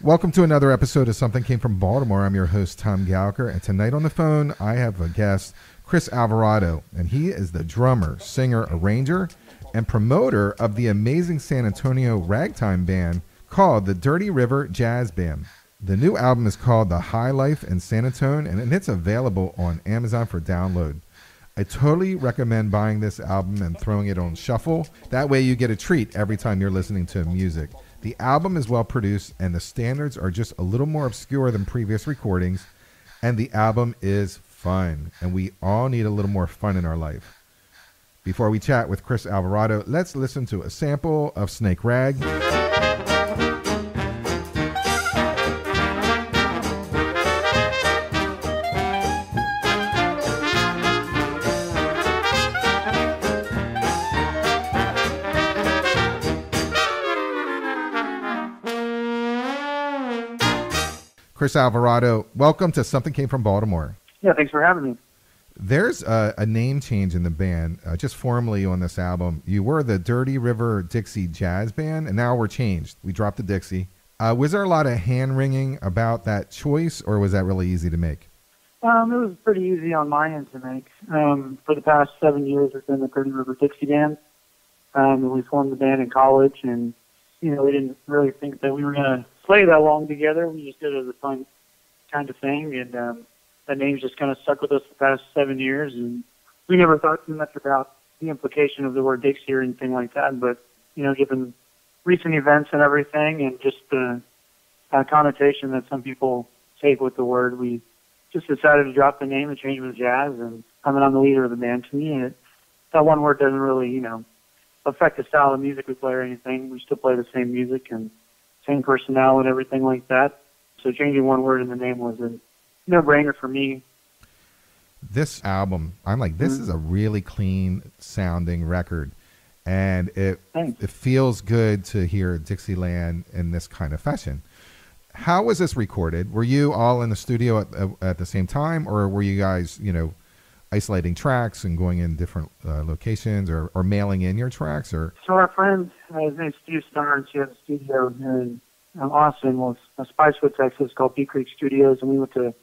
Welcome to another episode of Something Came from Baltimore. I'm your host, Tom Gallagher, and tonight on the phone, I have a guest, Chris Alvarado, and he is the drummer, singer, arranger, and promoter of the amazing San Antonio Ragtime Band called the Dirty River Jazz Band. The new album is called The High Life in San Antone, and it's available on Amazon for download. I totally recommend buying this album and throwing it on shuffle. That way you get a treat every time you're listening to music. The album is well produced, and the standards are just a little more obscure than previous recordings, and the album is fun, and we all need a little more fun in our life. Before we chat with Chris Alvarado, let's listen to a sample of Snake Rag. Chris Alvarado, welcome to Something Came from Baltimore. Yeah, thanks for having me. There's a name change in the band, just formally on this album. You were the Dirty River Dixie Jazz Band, and now we're changed. We dropped the Dixie. Was there a lot of hand-wringing about that choice, or was that really easy to make? It was pretty easy on my end to make. For the past 7 years, we've been the Dirty River Dixie Band. We formed the band in college, and we didn't really think that we were going to play that long together. We just did it as a fun kind of thing, and that name's just kind of stuck with us the past 7 years, and we never thought too much about the implication of the word Dixie or anything like that, but, given recent events and everything and just the connotation that some people take with the word, we just decided to drop the name and change it with jazz, and I'm the leader of the band. To me, that one word doesn't really, affect the style of music we play or anything. We still play the same music and same personnel and everything like that. So changing one word in the name was a no-brainer for me. This album, I'm like, this is a really clean-sounding record, and it feels good to hear Dixieland in this kind of fashion. How was this recorded? Were you all in the studio at the same time, or were you guys, isolating tracks and going in different locations or mailing in your tracks? Or So our friend, his name's Steve Starnes, he has a studio here in Austin, Spicewood, Texas, called Bee Creek Studios, and we went to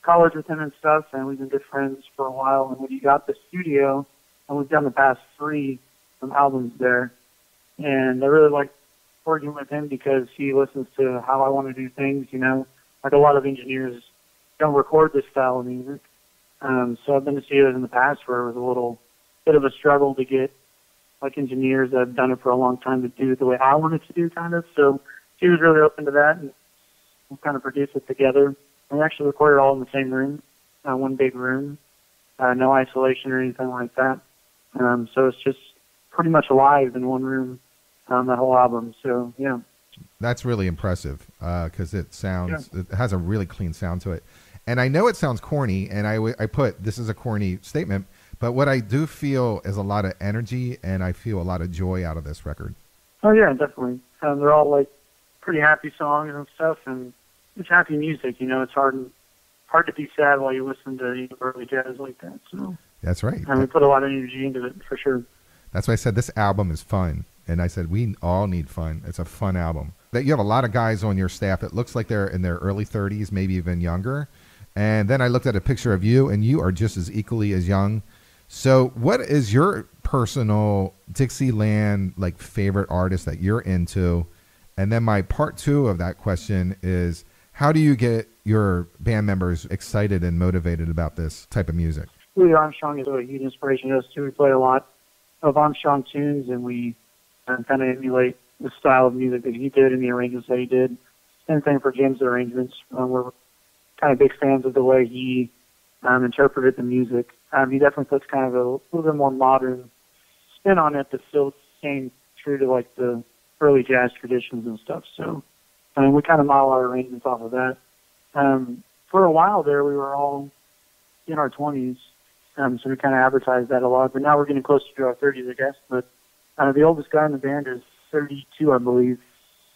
college with him and stuff, and we've been good friends for a while. And when he got the studio, and we've done the past 3 albums there, and I really like working with him because he listens to how I want to do things, like a lot of engineers don't record this style of music. So I've been to studios in the past where it was a little bit of a struggle to get like engineers that have done it for a long time to do it the way I wanted to do, kind of. So he was really open to that, and we kind of produced it together. And we actually recorded all in the same room, one big room, no isolation or anything like that. So it's just pretty much live in one room, that whole album. So, yeah. That's really impressive because it has a really clean sound to it. And I know it sounds corny, and I put this is a corny statement, but what I do feel is a lot of energy, and I feel a lot of joy out of this record. Oh, yeah, definitely. They're all, pretty happy songs and stuff, and it's happy music. It's hard to be sad while you listen to early jazz like that. So that's right. And we put a lot of energy into it, for sure. That's why I said this album is fun, and I said we all need fun. It's a fun album. That you have a lot of guys on your staff. It looks like they're in their early 30s, maybe even younger. And then I looked at a picture of you, and you are just as equally as young. So what is your personal Dixieland favorite artist that you're into? And then my part 2 of that question is, how do you get your band members excited and motivated about this type of music? Louis Armstrong is a huge inspiration to us, too. We play a lot of Armstrong tunes, and we kind of emulate the style of music that he did and the arrangements that he did. Same thing for Jim's arrangements. We're kind of big fans of the way he interpreted the music. He definitely puts kind of a little bit more modern spin on it, but still staying true to the early jazz traditions and stuff. So we kind of model our arrangements off of that. For a while there, we were all in our 20s, so we kind of advertised that a lot. But now we're getting closer to our 30s, I guess. But the oldest guy in the band is 32, I believe,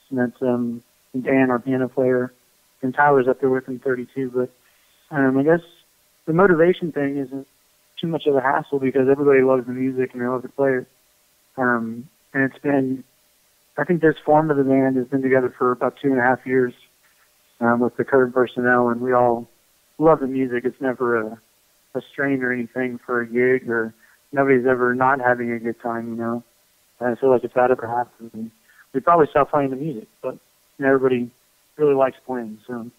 and that's Dan, our piano player. And Tyler's up there with him, 32. But I guess the motivation thing isn't too much of a hassle because everybody loves the music and they love to play it. And it's been, I think this form of the band has been together for about 2.5 years. with the current personnel, and we all love the music. It's never a strain or anything for a gig, or nobody's ever not having a good time, you know. And I feel like if that ever happened, we'd probably stop playing the music, but you know, everybody really likes playing, so.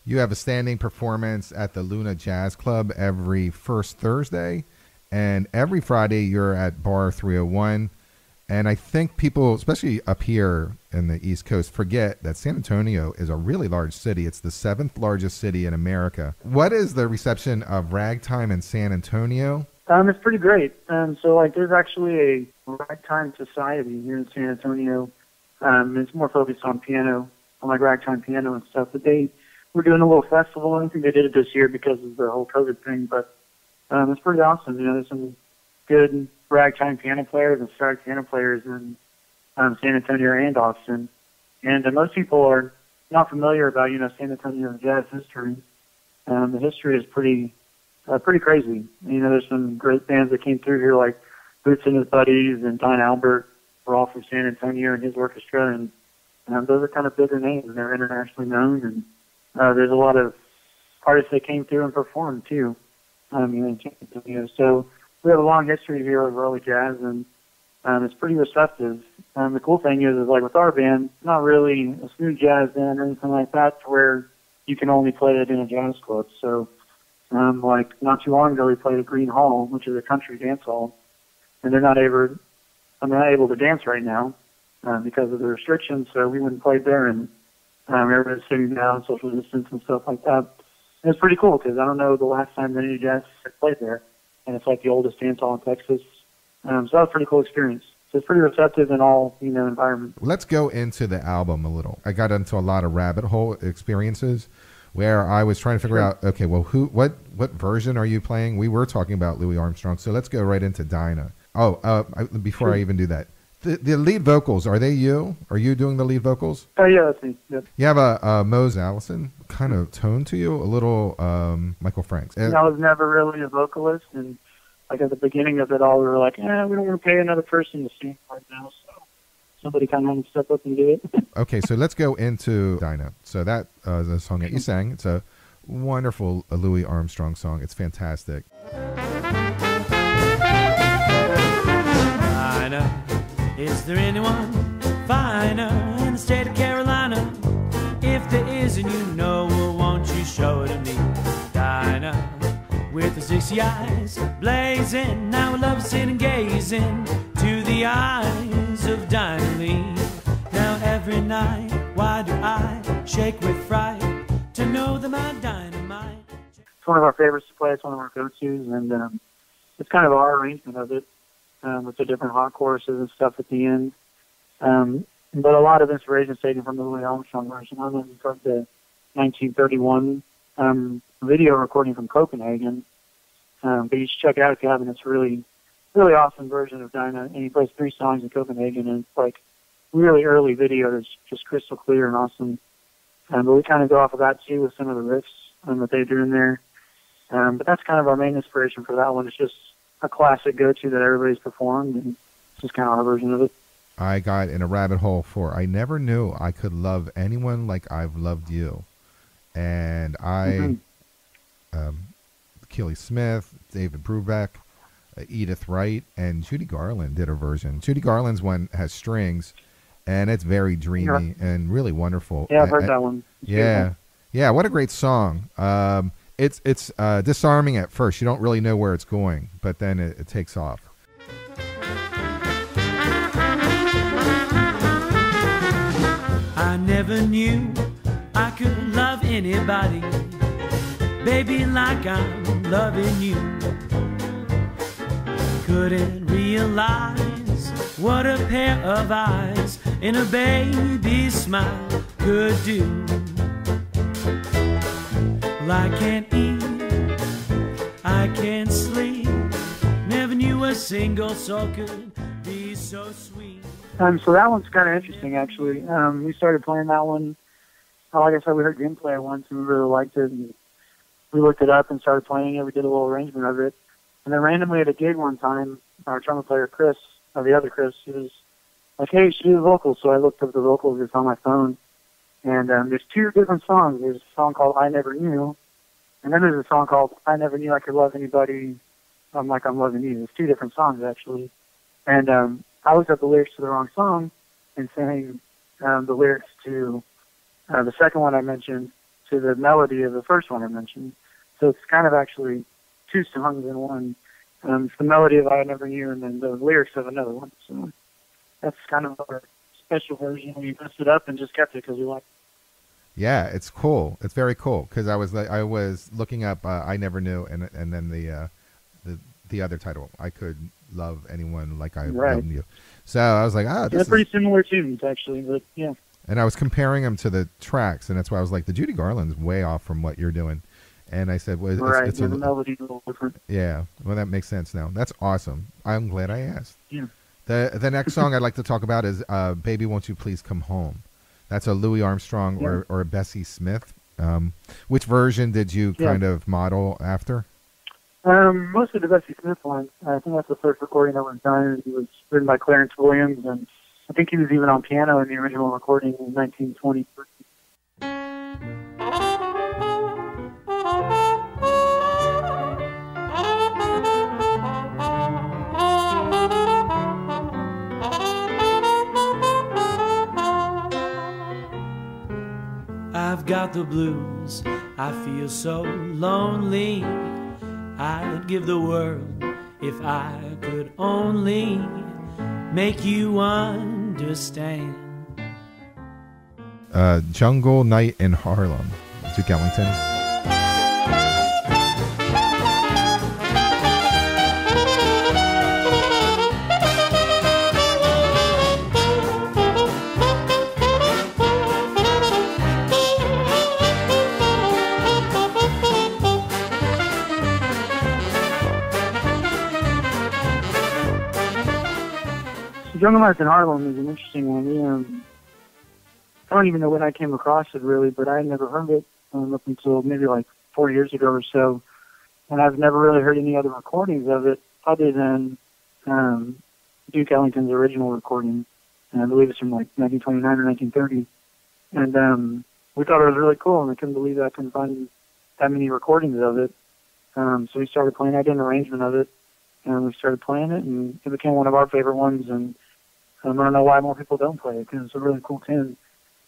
You have a standing performance at the Luna Jazz Club every first Thursday, and every Friday you're at Bar 301. And I think people, especially up here in the East Coast, forget that San Antonio is a really large city. It's the 7th largest city in America. What is the reception of ragtime in San Antonio? It's pretty great. So, like, there's actually a ragtime society here in San Antonio. It's more focused on piano, on like ragtime piano and stuff. But we're doing a little festival. I don't think they did it this year because of the whole COVID thing, but it's pretty awesome. You know, there's some good ragtime piano players and star piano players in San Antonio and Austin. And most people are not familiar about, you know, San Antonio jazz history. The history is pretty crazy. You know, there's some great bands that came through here, like Boots and His Buddies and Don Albert were all from San Antonio and his orchestra. And those are kind of bigger names, and they're internationally known. And there's a lot of artists that came through and performed, too, in San Antonio. So we have a long history here of early jazz, and it's pretty receptive. The cool thing is like with our band, it's not really a smooth jazz band or anything like that to where you can only play it in a jazz club. So, like not too long ago, we played at Green Hall, which is a country dance hall, and they're not able to dance right now because of the restrictions, so we wouldn't play there, and everybody's sitting down, social distance and stuff like that. And it's pretty cool because I don't know the last time any jazz played there, and it's like the oldest dance hall in Texas. So that was a pretty cool experience. So it's pretty receptive in all, you know, environments. Let's go into the album a little. I got into a lot of rabbit hole experiences where I was trying to figure out, okay, well, what version are you playing? We were talking about Louis Armstrong, so let's go right into Dinah. Before I even do that, the lead vocals, are they you? Are you doing the lead vocals? Oh, yeah, that's me. Yep. You have a Mose Allison kind of tone to you, a little Michael Franks. I was never really a vocalist, and like at the beginning of it all, we were like, we don't want to pay another person to sing right now, so somebody kind of had to step up and do it. Okay, so let's go into Dinah. So that is a song that you sang. It's a wonderful Louis Armstrong song. It's fantastic. Dinah, is there anyone finer in the state of Carolina? If there isn't, you know, well, won't you show it to me? Dinah, with his Dixie eyes blazing, now love sitting gazing to the eyes of Dinah Lee. Now every night, why do I shake with fright to know that my dynamite? It's one of our favorites to play. It's one of our go-tos, and it's kind of our arrangement of it with the different hot choruses and stuff at the end. But a lot of inspiration is taken from the Louis Armstrong version. I went and heard the 1931 video recording from Copenhagen. But you should check it out if you haven't. It's a really, really awesome version of Dinah. And he plays 3 songs in Copenhagen, and it's like really early video that's just crystal clear and awesome. But we kind of go off of that too with some of the riffs that they do in there. But that's kind of our main inspiration for that one. It's just a classic go-to that everybody's performed, and it's just kind of our version of it. I got in a rabbit hole for I never knew I could love anyone like I've loved you. And Keely Smith, David Brubeck, Edith Wright, and Judy Garland did a version. Judy Garland's one has strings, and it's very dreamy and really wonderful. Yeah, I've heard that one. Yeah, what a great song. It's disarming at first. You don't really know where it's going, but then it takes off. I never knew I could love anybody, baby, like I'm loving you. Couldn't realize what a pair of eyes in a baby's smile could do. Well, I can't eat, I can't sleep, never knew a single soul could be so so sweet. So that one's kind of interesting, actually. We started playing that one. Like I said, we heard Jim play it once, and we really liked it. And we looked it up and started playing it. We did a little arrangement of it. And then randomly at a gig one time, our trumpet player, Chris, the other Chris, he was like, hey, you should do the vocals. So I looked up the vocals just on my phone. And there's two different songs. There's a song called I Never Knew. And then there's a song called I Never Knew I Could Love Anybody Like I'm Loving You. There's two different songs, actually. And I looked up the lyrics to the wrong song and sang the lyrics to the second one I mentioned to the melody of the first one I mentioned. So it's kind of actually two songs in one. It's the melody of I Never Knew and then the lyrics of another one. So that's kind of our special version. We messed it up and just kept it because we liked it. Yeah, it's cool. It's very cool because I was looking up I Never Knew and then the other title, I Could Love Anyone Like I Loved You. So I was like, they're pretty similar tunes actually, but yeah. And I was comparing them to the tracks, and that's why I was like, the Judy Garland's way off from what you're doing. And I said, well, it's the melody's a little different. Yeah, well, that makes sense now. That's awesome. I'm glad I asked. Yeah. The next song I'd like to talk about is Baby Won't You Please Come Home. That's a Louis Armstrong or a Bessie Smith. Which version did you kind of model after? Mostly the Bessie Smith one. I think that's the first recording that was done. It was written by Clarence Williams, and I think he was even on piano in the original recording in 1923. I've got the blues, I feel so lonely. I'd give the world if I could only make you understand. Jungle Night in Harlem, Duke Ellington. Jungle Night in Harlem is an interesting one. I don't even know when I came across it really, but I had never heard it up until maybe like 4 years ago or so. And I've never really heard any other recordings of it other than Duke Ellington's original recording. And I believe it's from like 1929 or 1930. And we thought it was really cool, and I couldn't believe that I couldn't find that many recordings of it. So we started playing. I did an arrangement of it, and we started playing it, and it became one of our favorite ones. And I don't know why more people don't play it, because it's a really cool tune.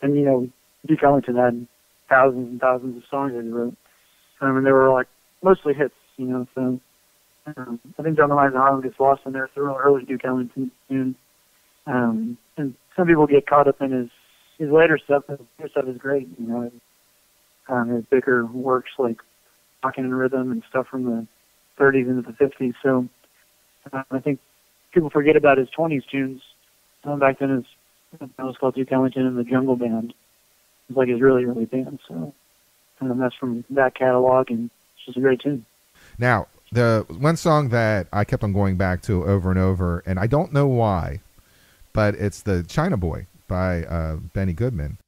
And, you know, Duke Ellington had thousands and thousands of songs that he wrote. And they were, like, mostly hits, you know. So I think Jungle Night in Harlem gets lost in there. It's a real early Duke Ellington tune. And some people get caught up in his later stuff. His later stuff is great, you know. His bigger works, like Talking in Rhythm and stuff from the 30s into the 50s. So I think people forget about his 20s tunes. Back then, it was called Duke Ellington and the Jungle Band. It's like his really early band. So that's from that catalog, and it's just a great tune. Now, the one song that I kept on going back to over and over, and I don't know why, but it's the China Boy by Benny Goodman.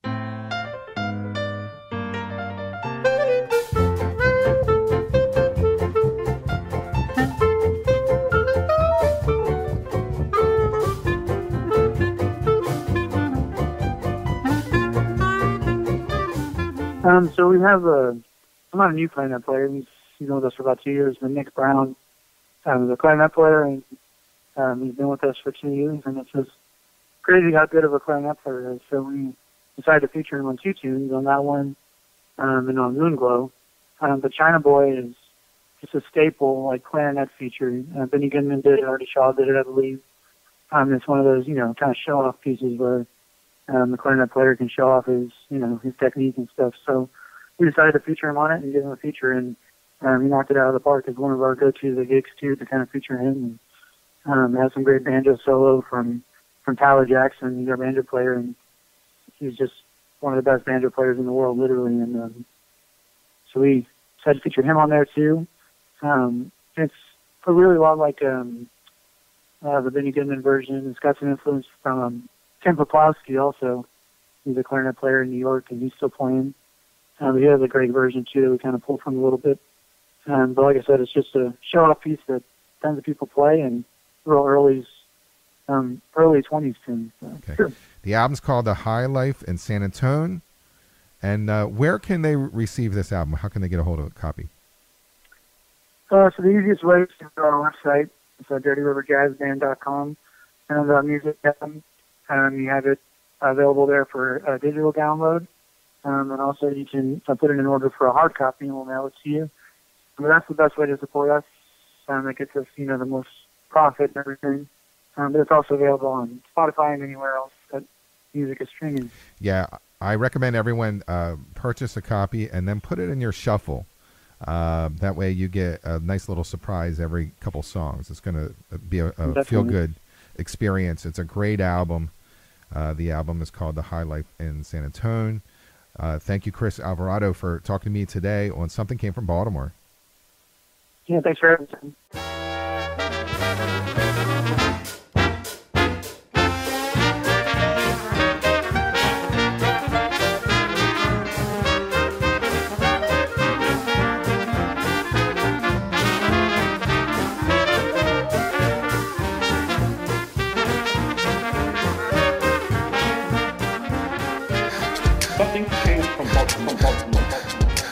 So we have I'm not a new clarinet player. He's been with us for about 2 years. But Nick Brown is a clarinet player, and he's been with us for 2 years. And it's just crazy how good of a clarinet player he is. So we decided to feature him on 2 tunes, on that one and on Moonglow. The China Boy is just a staple, like, clarinet feature. Benny Goodman did it, Artie Shaw did it, I believe. It's one of those, you know, kind of show-off pieces where the clarinet player can show off his technique and stuff. So we decided to feature him on it and give him a feature, and he knocked it out of the park. It's one of our go-to gigs too, to kind of feature him. And has some great banjo solo from Tyler Jackson. He's our banjo player, and he's just one of the best banjo players in the world, literally. And so we decided to feature him on there too. It's a really lot like the Benny Goodman version. It's got some influence from Tim Poplowski also. He's a clarinet player in New York, and he's still playing. He has a great version, too, that we kind of pulled from a little bit. But like I said, it's just a show-off piece that tons of people play, and real early 20s tunes. So. Okay. Sure. The album's called The High Life in San Antone. And where can they receive this album? How can they get a hold of a copy? So the easiest way is to go to our website. It's dirtyriverjazzband.com. And music, you have it available there for a digital download. And also you can put in an order for a hard copy and we'll mail it to you. I mean, that's the best way to support us. It gets us, the most profit and everything. But it's also available on Spotify and anywhere else that music is streaming. Yeah, I recommend everyone purchase a copy and then put it in your shuffle. That way you get a nice little surprise every couple songs. It's going to be a feel-good experience. It's a great album. The album is called The High Life in San Antone. Thank you, Chris Alvarado, for talking to me today on Something Came from Baltimore. Yeah, thanks for having me. Something came from Baltimore.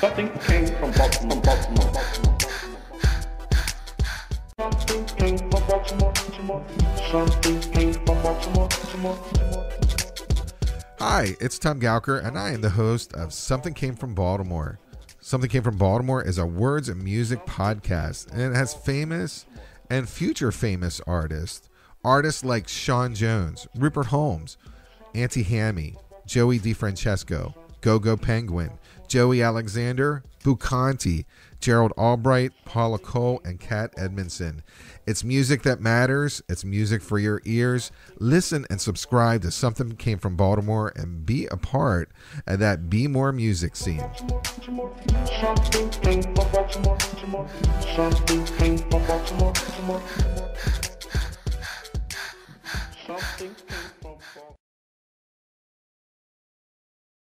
Something came from Baltimore. Something came from Baltimore. Something came from Baltimore. Hi, it's Tom Gauker, and I am the host of Something Came from Baltimore. Something Came from Baltimore is a words and music podcast, and it has famous and future famous artists like Sean Jones, Rupert Holmes, Auntie Hammy, Joey DeFrancesco, Go-Go Penguin, Joey Alexander, Bucanti, Gerald Albright, Paula Cole, and Kat Edmondson. It's music that matters. It's music for your ears. Listen and subscribe to Something Came from Baltimore and be a part of that Be More music scene. Something came from Baltimore. Something came from Baltimore. Something came